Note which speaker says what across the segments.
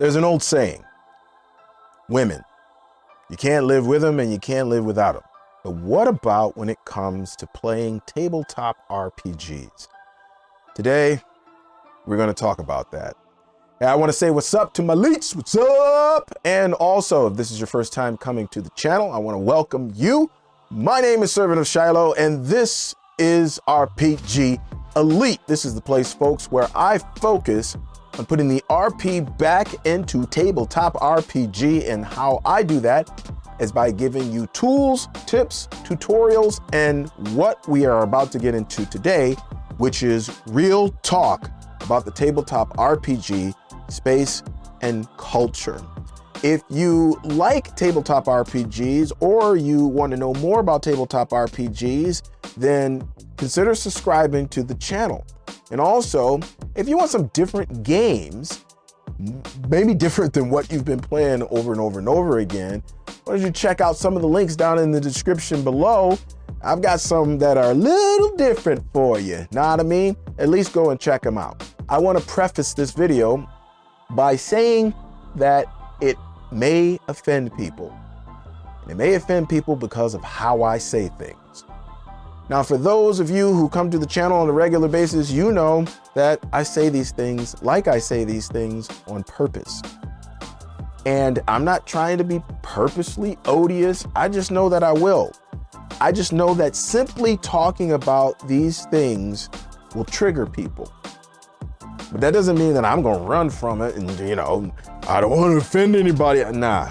Speaker 1: There's an old saying, women, you can't live with them and you can't live without them. But what about when it comes to playing tabletop RPGs? Today, we're going to talk about that. And I want to say what's up to my leets, what's up? And also, if this is your first time coming to the channel, I want to welcome you. My name is Servant of Shiloh, and this is RPG Elite. This is the place, folks, where I focus on putting the RP back into tabletop RPG, and how I do that is by giving you tools, tips, tutorials, and what we are about to get into today, which is real talk about the tabletop RPG space and culture. If you like tabletop RPGs or you want to know more about tabletop RPGs, then consider subscribing to the channel. And also, if you want some different games, maybe different than what you've been playing over and over and over again, why don't you check out some of the links down in the description below. I've got some that are a little different for you, know what I mean? At least go and check them out. I want to preface this video by saying that it may offend people. It may offend people because of how I say things. Now, for those of you who come to the channel on a regular basis, you know that I say these things like I say these things on purpose. And I'm not trying to be purposely odious. I just know that I will. I just know that simply talking about these things will trigger people. But that doesn't mean that I'm gonna run from it and, you know, I don't want to offend anybody. Nah,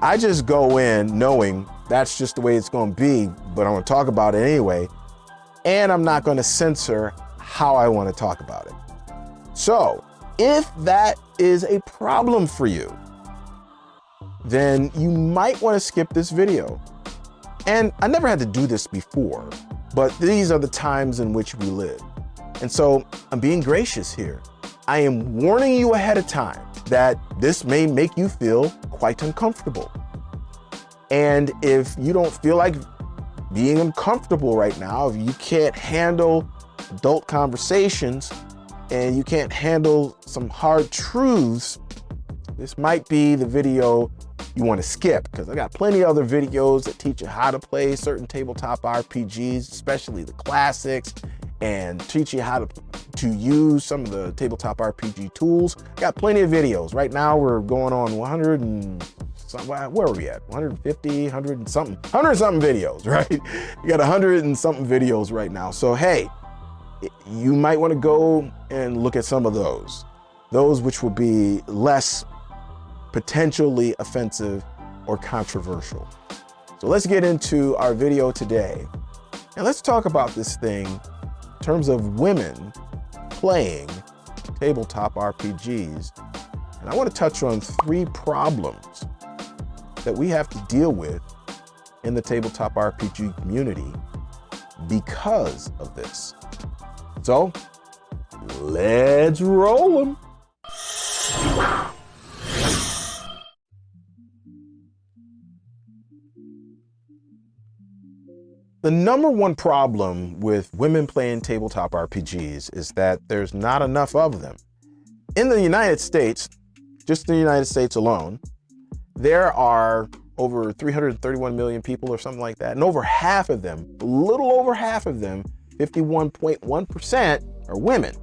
Speaker 1: I just go in knowing that's just the way it's gonna be, but I'm gonna talk about it anyway. And I'm not gonna censor how I wanna talk about it. So if that is a problem for you, then you might wanna skip this video. And I never had to do this before, but these are the times in which we live. And so I'm being gracious here. I am warning you ahead of time that this may make you feel quite uncomfortable. And if you don't feel like being uncomfortable right now, if you can't handle adult conversations and you can't handle some hard truths, this might be the video you want to skip, because I got plenty of other videos that teach you how to play certain tabletop RPGs, especially the classics, and teach you how to use some of the tabletop RPG tools. Got plenty of videos. Right now we're going on 100 and some, where are we at? 150, 100 and something videos, right? You got 100 and something videos right now. So hey, you might want to go and look at some of those which will be less potentially offensive or controversial. So let's get into our video today. And let's talk about this thing in terms of women playing tabletop RPGs. And I want to touch on 3 problems that we have to deal with in the tabletop RPG community because of this. So let's roll them. The number one problem with women playing tabletop RPGs is that there's not enough of them. In the United States, just in the United States alone, there are over 331 million people or something like that. And over half of them, a little over half of them, 51.1% are women.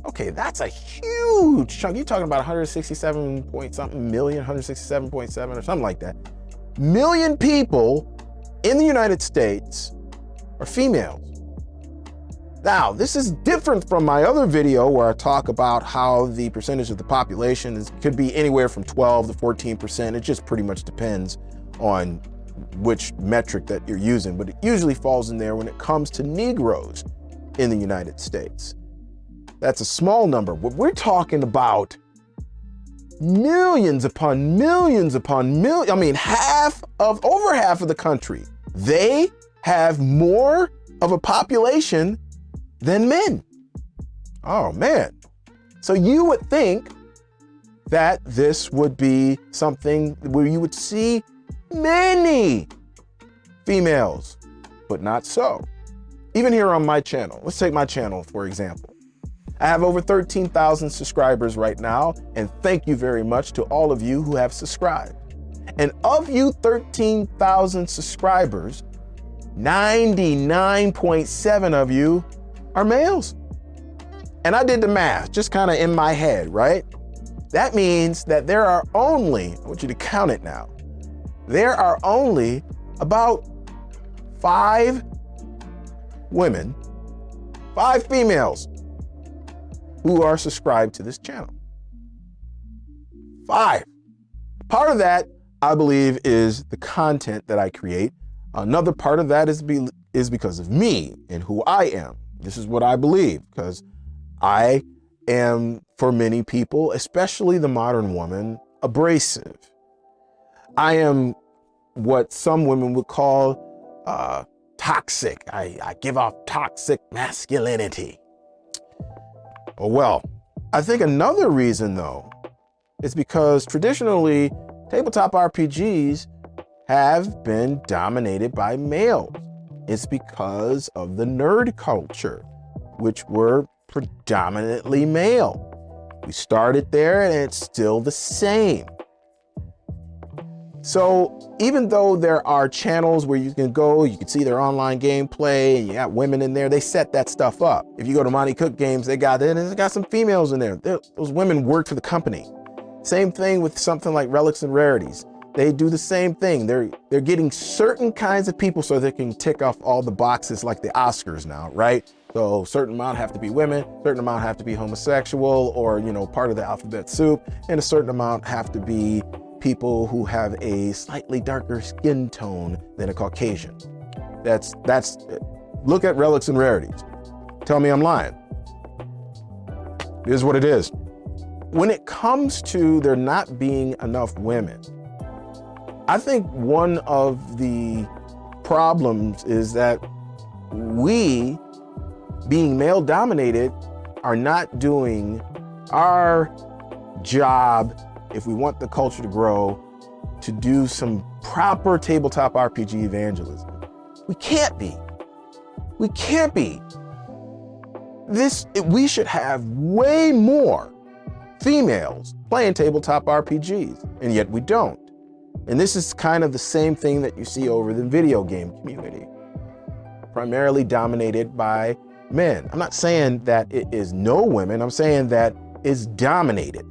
Speaker 1: Okay, that's a huge chunk. You're talking about 167 point something million, 167.7 or something like that. Million people in the United States are females. Now, this is different from my other video where I talk about how the percentage of the population could be anywhere from 12 to 14%. It just pretty much depends on which metric that you're using, but it usually falls in there when it comes to Negroes in the United States. That's a small number. But we're talking about millions upon millions upon millions. I mean, over half of the country, they have more of a population than men. Oh man. So you would think that this would be something where you would see many females, but not so. Even here on my channel, let's take my channel for example. I have over 13,000 subscribers right now, and thank you very much to all of you who have subscribed. And of you 13,000 subscribers, 99.7 of you are males. And I did the math, just kind of in my head, right? That means that there are only, I want you to count it now, there are only about 5 women, 5 females who are subscribed to this channel. 5. Part of that, I believe, is the content that I create. Another part of that is because of me and who I am. This is what I believe, because I am, for many people, especially the modern woman, abrasive. I am what some women would call toxic. I give off toxic masculinity. Oh, well, I think another reason, though, is because traditionally, tabletop RPGs have been dominated by males. It's because of the nerd culture, which were predominantly male. We started there and it's still the same. So even though there are channels where you can go, you can see their online gameplay, and you got women in there, they set that stuff up. If you go to Monty Cook Games, they got some females in there. Those women work for the company. Same thing with something like Relics and Rarities. They do the same thing. They're getting certain kinds of people so they can tick off all the boxes like the Oscars now, right? So a certain amount have to be women, certain amount have to be homosexual or, you know, part of the alphabet soup, and a certain amount have to be people who have a slightly darker skin tone than a Caucasian. Look at Relics and Rarities. Tell me I'm lying. It is what it is. When it comes to there not being enough women, I think one of the problems is that we, being male dominated, are not doing our job, if we want the culture to grow, to do some proper tabletop RPG evangelism. We can't be. We can't be. We should have way more females playing tabletop RPGs, and yet we don't. And this is kind of the same thing that you see over the video game community, primarily dominated by men. I'm not saying that it is no women, I'm saying that it's dominated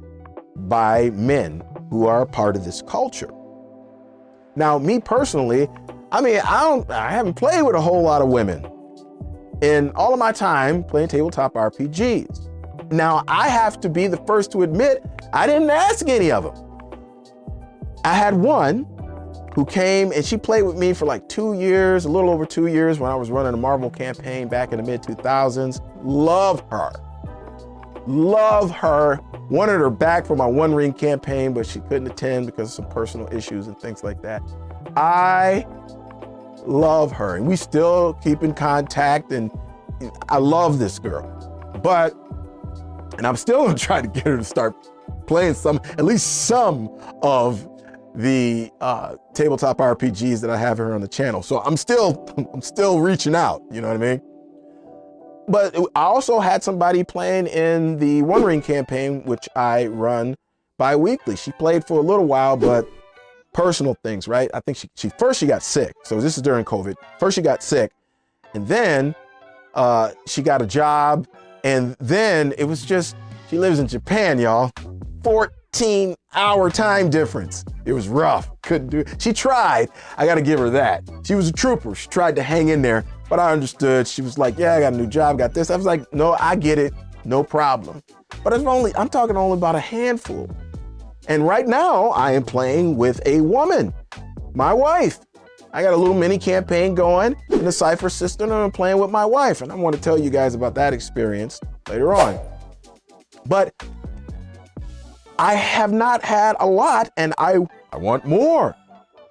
Speaker 1: by men who are a part of this culture. Now, me personally, I haven't played with a whole lot of women in all of my time playing tabletop RPGs. Now, I have to be the first to admit, I didn't ask any of them. I had one who came and she played with me for like 2 years, a little over 2 years when I was running a Marvel campaign back in the mid 2000s. Love her. Wanted her back for my One Ring campaign, but she couldn't attend because of some personal issues and things like that. I love her and we still keep in contact, and I love this girl. And I'm still gonna try to get her to start playing at least some of the tabletop RPGs that I have here on the channel. So I'm still reaching out, you know what I mean? But I also had somebody playing in the One Ring campaign, which I run bi-weekly. She played for a little while, but personal things, right? I think she got sick. So this is during COVID. First she got sick, and then she got a job, and then it was just, she lives in Japan, y'all. 14-hour time difference. It was rough, couldn't do it. She tried, I gotta give her that. She was a trooper, she tried to hang in there, but I understood. She was like, yeah, I got a new job, got this. I was like, no, I get it, no problem. But I'm talking only about a handful. And right now I am playing with a woman, my wife. I got a little mini campaign going in the CYPHER system, and I'm playing with my wife. And I want to tell you guys about that experience later on. But I have not had a lot, and I want more.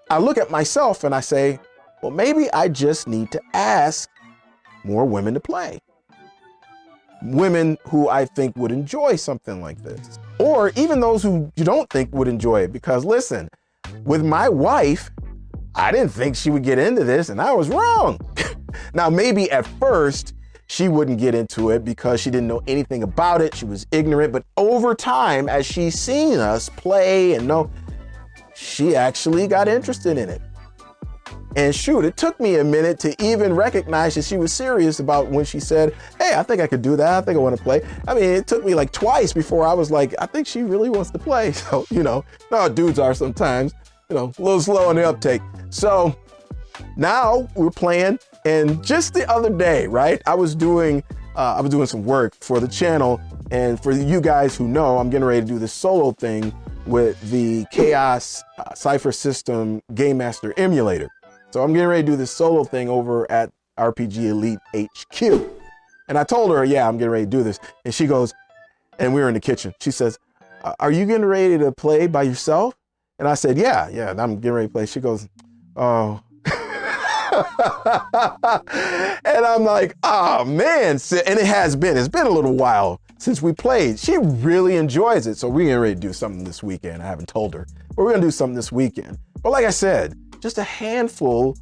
Speaker 1: I look at myself and I say, well, maybe I just need to ask more women to play. Women who I think would enjoy something like this. Or even those who you don't think would enjoy it, because listen, with my wife, I didn't think she would get into this, and I was wrong. Now, maybe at first she wouldn't get into it because she didn't know anything about it. She was ignorant. But over time, as she's seen us play and know, she actually got interested in it. And shoot, it took me a minute to even recognize that she was serious about when she said, hey, I think I could do that. I think I want to play. I mean, it took me like twice before I was like, I think she really wants to play. So, no, dudes are sometimes, a little slow on the uptake. So now we're playing. And just the other day, right, I was doing some work for the channel. And for you guys who know, I'm getting ready to do this solo thing with the Chaos CYPHER system Game Master emulator. So I'm getting ready to do this solo thing over at RPG Elite HQ. And I told her, yeah, I'm getting ready to do this. And she goes, and we were in the kitchen. She says, are you getting ready to play by yourself? And I said, yeah, I'm getting ready to play. She goes, oh. And I'm like, oh man. And it's been a little while since we played. She really enjoys it. So we're getting ready to do something this weekend. I haven't told her, but we're gonna do something this weekend. But like I said, just a handful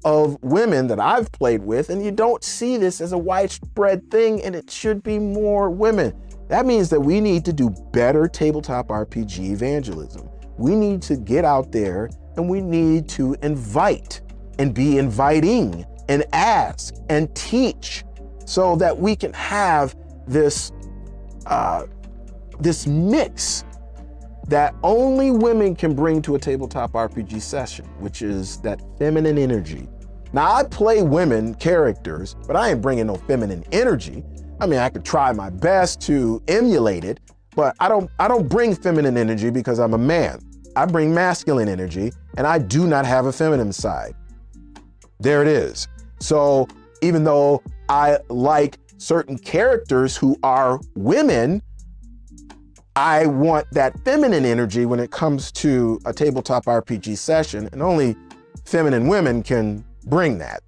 Speaker 1: of women that I've played with, and you don't see this as a widespread thing, and it should be more women. That means that we need to do better tabletop RPG evangelism. We need to get out there and we need to invite and be inviting and ask and teach so that we can have this mix that only women can bring to a tabletop RPG session, which is that feminine energy. Now, I play women characters, but I ain't bringing no feminine energy. I mean, I could try my best to emulate it, but I don't bring feminine energy because I'm a man. I bring masculine energy, and I do not have a feminine side. There it is. So even though I like certain characters who are women, I want that feminine energy when it comes to a tabletop RPG session, and only feminine women can bring that.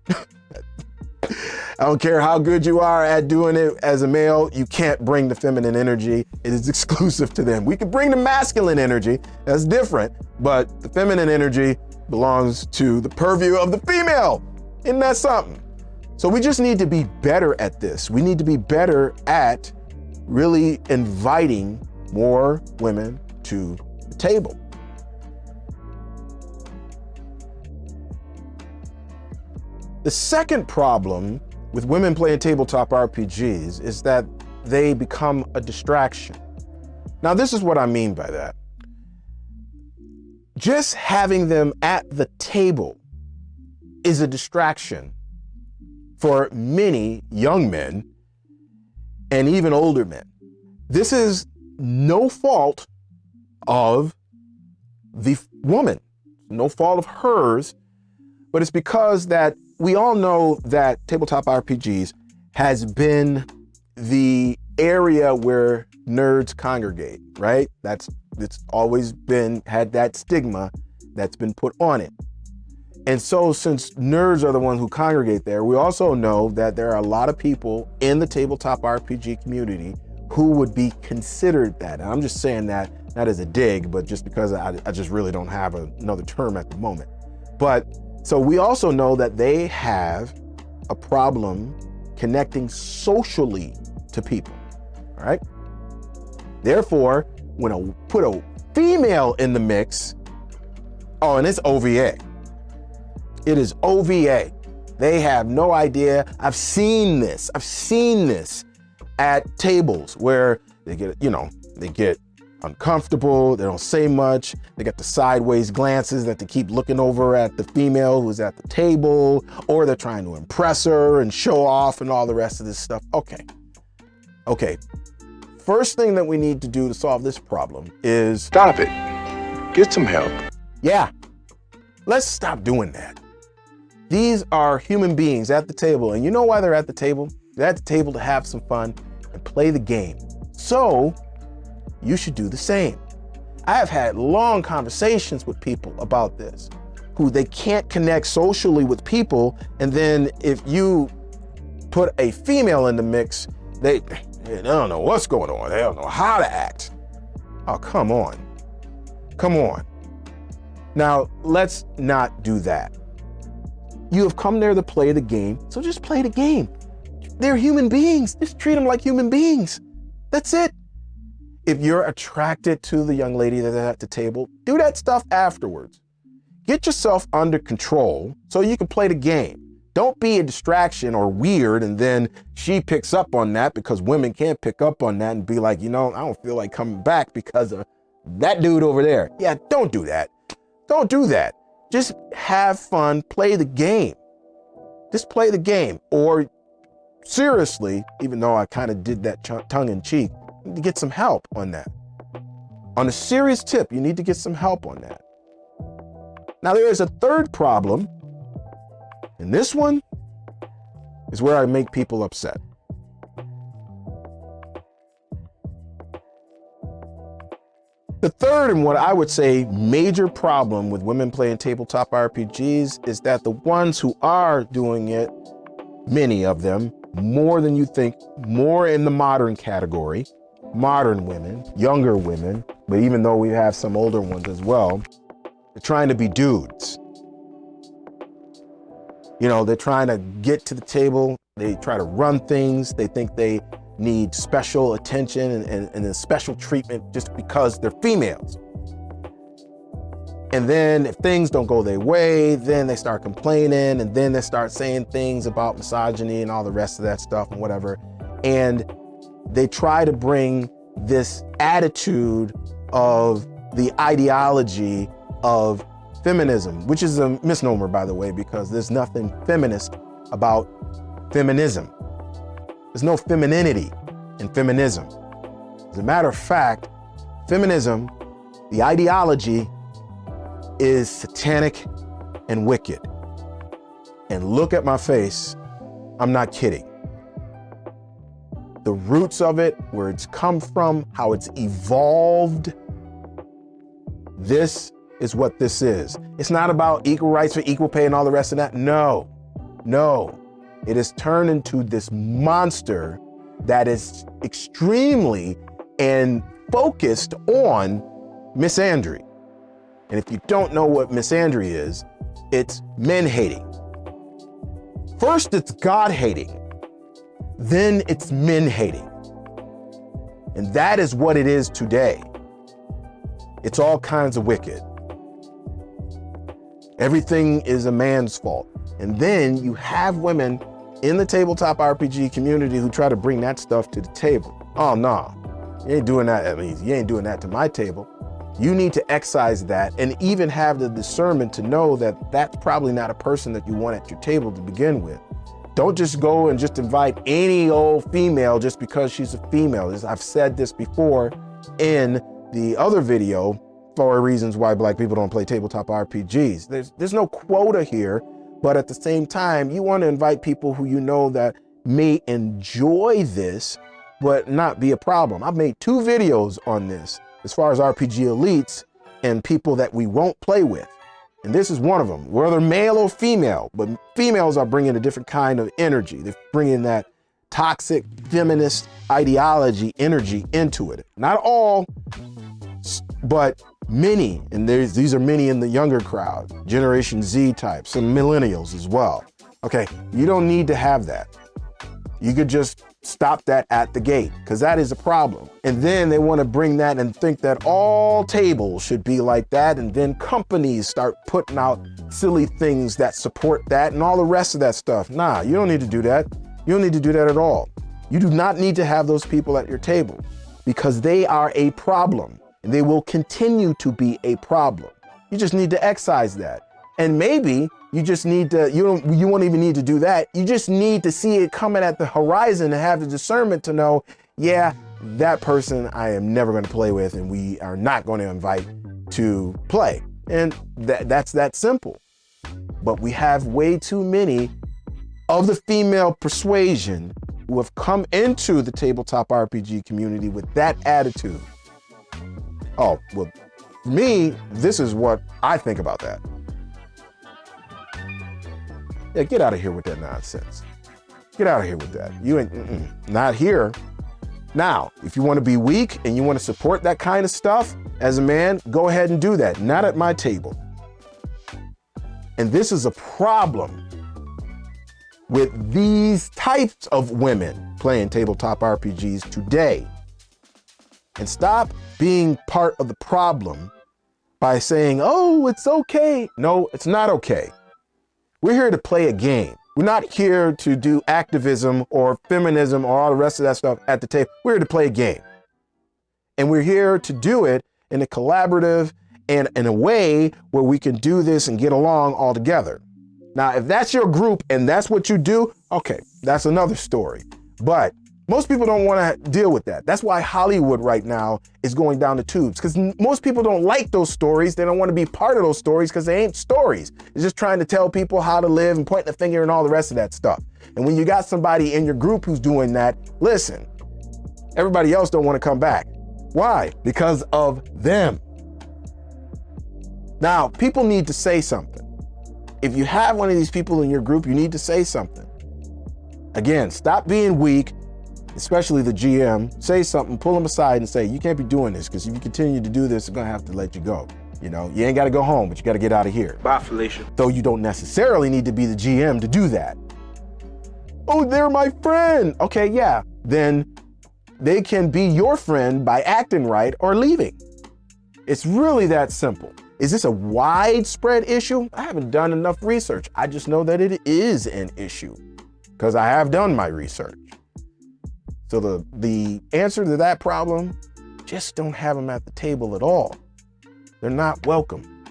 Speaker 1: I don't care how good you are at doing it as a male, you can't bring the feminine energy. It is exclusive to them. We can bring the masculine energy, that's different, but the feminine energy belongs to the purview of the female. Isn't that something? So we just need to be better at this. We need to be better at really inviting more women to the table. The second problem with women playing tabletop RPGs is that they become a distraction. Now, this is what I mean by that. Just having them at the table is a distraction for many young men and even older men. This is no fault of the woman, no fault of hers, but it's because that we all know that tabletop RPGs has been the area where nerds congregate, right? It's always had that stigma that's been put on it. And so since nerds are the ones who congregate there, we also know that there are a lot of people in the tabletop RPG community who would be considered that. And I'm just saying that not as a dig, but just because I just really don't have another term at the moment. But so we also know that they have a problem connecting socially to people, all right? Therefore, when I put a female in the mix, oh, and it's OVA. It is OVA. They have no idea. I've seen this at tables where they get uncomfortable, they don't say much, they got the sideways glances that they keep looking over at the female who's at the table, or they're trying to impress her and show off and all the rest of this stuff. Okay. First thing that we need to do to solve this problem is stop it. Get some help. Yeah, let's stop doing that. These are human beings at the table, and you know why they're at the table? They're at the table to have some fun and play the game. So you should do the same. I have had long conversations with people about this, who they can't connect socially with people, and then if you put a female in the mix, they don't know what's going on. They don't know how to act. Oh, come on. Now, let's not do that. You have come there to play the game, so just play the game. They're human beings. Just treat them like human beings. That's it. If you're attracted to the young lady that's at the table, do that stuff afterwards. Get yourself under control so you can play the game. Don't be a distraction or weird, and then she picks up on that, because women can't pick up on that and be like, I don't feel like coming back because of that dude over there. Yeah, don't do that. Don't do that. Just have fun, play the game. Just play the game. Or seriously, even though I kind of did that tongue in cheek, you need to get some help on that. On a serious tip, you need to get some help on that. Now, there is a third problem, and this one is where I make people upset. The third, and what I would say major problem with women playing tabletop RPGs, is that the ones who are doing it, many of them, more than you think, more in the modern category, modern women, younger women, but even though we have some older ones as well, they're trying to be dudes. They're trying to get to the table. They try to run things. They think they need special attention and a special treatment just because they're females. And then if things don't go their way, then they start complaining, and then they start saying things about misogyny and all the rest of that stuff and whatever. And they try to bring this attitude of the ideology of feminism, which is a misnomer, by the way, because there's nothing feminist about feminism. There's no femininity in feminism. As a matter of fact, feminism, the ideology, is satanic and wicked. And look at my face, I'm not kidding. The roots of it, where it's come from, how it's evolved, this is what this is. It's not about equal rights for equal pay and all the rest of that. No. It has turned into this monster that is extremely and focused on misandry. And if you don't know what misandry is, it's men hating. First, it's God hating. Then it's men hating. And that is what it is today. It's all kinds of wicked. Everything is a man's fault. And then you have women in the tabletop RPG community who try to bring that stuff to the table. Oh, no, you ain't doing that. You ain't doing that to my table. You need to excise that and even have the discernment to know that that's probably not a person that you want at your table to begin with. Don't just go and just invite any old female just because she's a female. I've said this before in the other video, 4 reasons why Black people don't play tabletop RPGs. There's no quota here, but at the same time, you want to invite people who you know that may enjoy this, but not be a problem. I've made 2 videos on this as far as RPG elites and people that we won't play with. And this is one of them, whether male or female, but females are bringing a different kind of energy. They're bringing that toxic feminist ideology energy into it. Not all, but many, and these are many in the younger crowd, Generation Z type, some millennials as well. Okay, you don't need to have that. You could just stop that at the gate, because that is a problem. And then they want to bring that and think that all tables should be like that, and then companies start putting out silly things that support that and all the rest of that stuff. Nah, you don't need to do that. You don't need to do that at all. You do not need to have those people at your table, because they are a problem, and they will continue to be a problem. You just need to excise that. And maybe you just need to, you won't even need to do that. You just need to see it coming at the horizon and have the discernment to know, yeah, that person I am never going to play with, and we are not going to invite to play. And that's that simple. But we have way too many of the female persuasion who have come into the tabletop RPG community with that attitude. Oh, well, for me, this is what I think about that. Yeah, get out of here with that nonsense. Get out of here with that. You ain't, not here. Now, if you want to be weak and you want to support that kind of stuff as a man, go ahead and do that. Not at my table. And this is a problem. with these types of women playing tabletop RPGs today. And stop being part of the problem by saying, oh, it's okay. No, it's not okay. We're here to play a game. We're not here to do activism or feminism or all the rest of that stuff at the table. We're here to play a game. And we're here to do it in a collaborative and in a way where we can do this and get along all together. Now, if that's your group and that's what you do, okay, that's another story. But most people don't want to deal with that. That's why Hollywood right now is going down the tubes, because most people don't like those stories. They don't want to be part of those stories because they ain't stories. It's just trying to tell people how to live and pointing the finger and all the rest of that stuff. And when you got somebody in your group who's doing that, listen, everybody else don't want to come back. Why? Because of them. Now, people need to say something. If you have one of these people in your group, you need to say something. Again, stop being weak, especially the GM. Say something, pull them aside and say, you can't be doing this, because if you continue to do this, I'm gonna have to let you go. You know, you ain't gotta go home, but you gotta get out of here.
Speaker 2: Bye, Felicia.
Speaker 1: Though you don't necessarily need to be the GM to do that. Oh, they're my friend. Okay, yeah. Then they can be your friend by acting right or leaving. It's really that simple. Is this a widespread issue? I haven't done enough research. I just know that it is an issue because I have done my research. So the answer to that problem, just don't have them at the table at all. They're not welcome.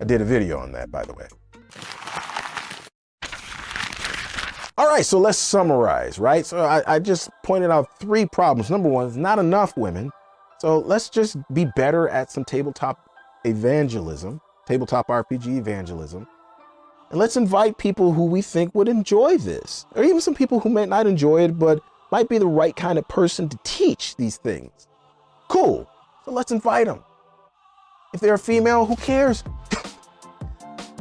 Speaker 1: I did a video on that, by the way. All right, so let's summarize, right? So I just pointed out 3 problems. Number 1, is not enough women. So let's just be better at some tabletop evangelism, tabletop RPG evangelism. And let's invite people who we think would enjoy this, or even some people who might not enjoy it, but might be the right kind of person to teach these things. Cool, so let's invite them. If they're a female, who cares?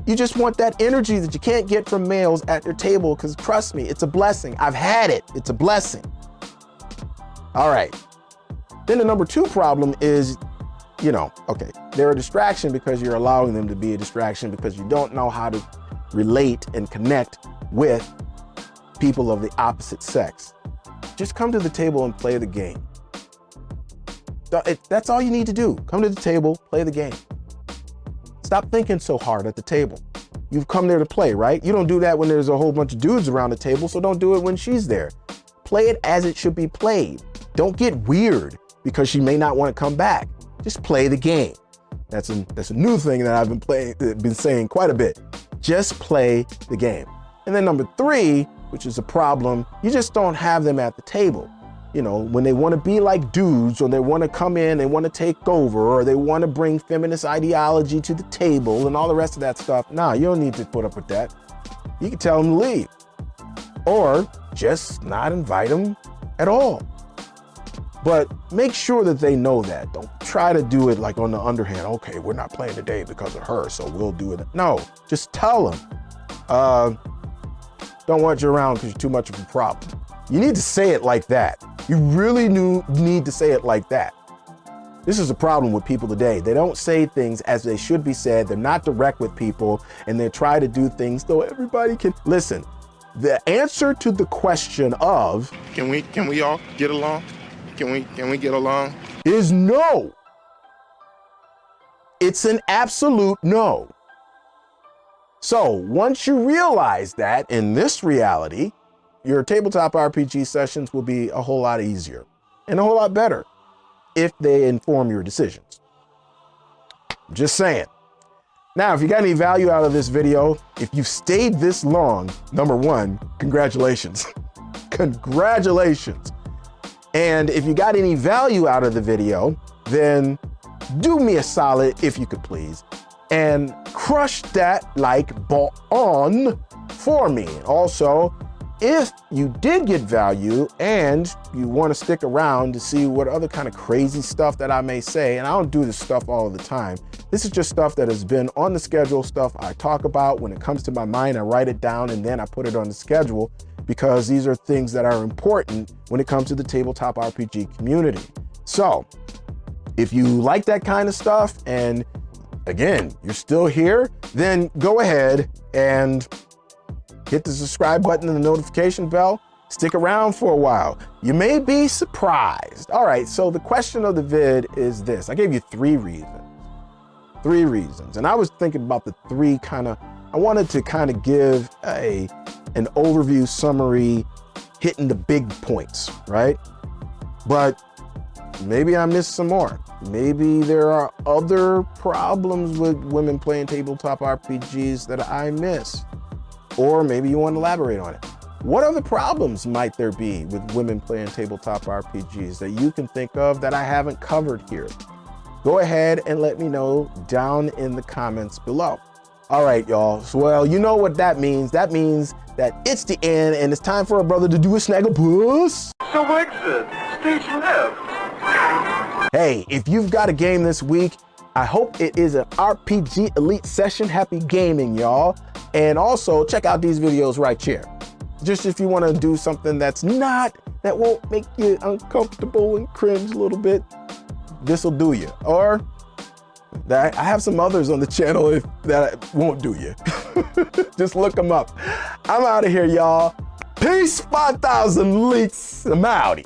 Speaker 1: You just want that energy that you can't get from males at their table, because trust me, it's a blessing. I've had it, it's a blessing. All right, then the number 2 problem is, you know, okay, they're a distraction because you're allowing them to be a distraction because you don't know how to relate and connect with people of the opposite sex. Just come to the table and play the game. That's all you need to do. Come to the table, play the game. Stop thinking so hard at the table. You've come there to play, right? You don't do that when there's a whole bunch of dudes around the table, so don't do it when she's there. Play it as it should be played. Don't get weird because she may not want to come back. Just play the game. That's a new thing that I've been saying quite a bit. Just play the game. And then number 3, which is a problem, you just don't have them at the table. You know, when they want to be like dudes, or they want to come in, they want to take over, or they want to bring feminist ideology to the table and all the rest of that stuff. Nah, you don't need to put up with that. You can tell them to leave, or just not invite them at all. But make sure that they know that. Don't try to do it like on the underhand. Okay, we're not playing today because of her, so we'll do it. No, just tell them. Don't want you around because you're too much of a problem. You need to say it like that. You really need to say it like that. This is a problem with people today. They don't say things as they should be said. They're not direct with people, and they try to do things so everybody can listen. The answer to the question of
Speaker 2: Can we all get along? Can we get along?
Speaker 1: Is no. It's an absolute no. So once you realize that in this reality, your tabletop RPG sessions will be a whole lot easier and a whole lot better if they inform your decisions. I'm just saying. Now, if you got any value out of this video, if you've stayed this long, number 1, congratulations. Congratulations. And if you got any value out of the video, then do me a solid, if you could please, and crush that like button for me. Also, if you did get value and you want to stick around to see what other kind of crazy stuff that I may say, and I don't do this stuff all the time. This is just stuff that has been on the schedule, stuff I talk about. When it comes to my mind, I write it down and then I put it on the schedule, because these are things that are important when it comes to the tabletop RPG community. So if you like that kind of stuff, and again, you're still here, then go ahead and hit the subscribe button and the notification bell. Stick around for a while. You may be surprised. All right, so the question of the vid is this. I gave you 3 reasons. 3 reasons. And I was thinking about the 3 I wanted to give an overview summary, hitting the big points, right? But maybe I missed some more. Maybe there are other problems with women playing tabletop RPGs that I missed. Or maybe you want to elaborate on it. What other problems might there be with women playing tabletop RPGs that you can think of that I haven't covered here? Go ahead and let me know down in the comments below. All right, y'all. So, well, you know what that means. That means that it's the end and it's time for a brother to do a snaggle-puss.
Speaker 3: So exit, stage left.
Speaker 1: Hey, if you've got a game this week, I hope it is an RPG Elite session. Happy gaming, y'all. And also check out these videos right here. Just if you want to do something that won't make you uncomfortable and cringe a little bit, this'll do you. Or I have some others on the channel that won't do you. Just look them up. I'm out of here, y'all. Peace, 5,000 leaks. I'm outie.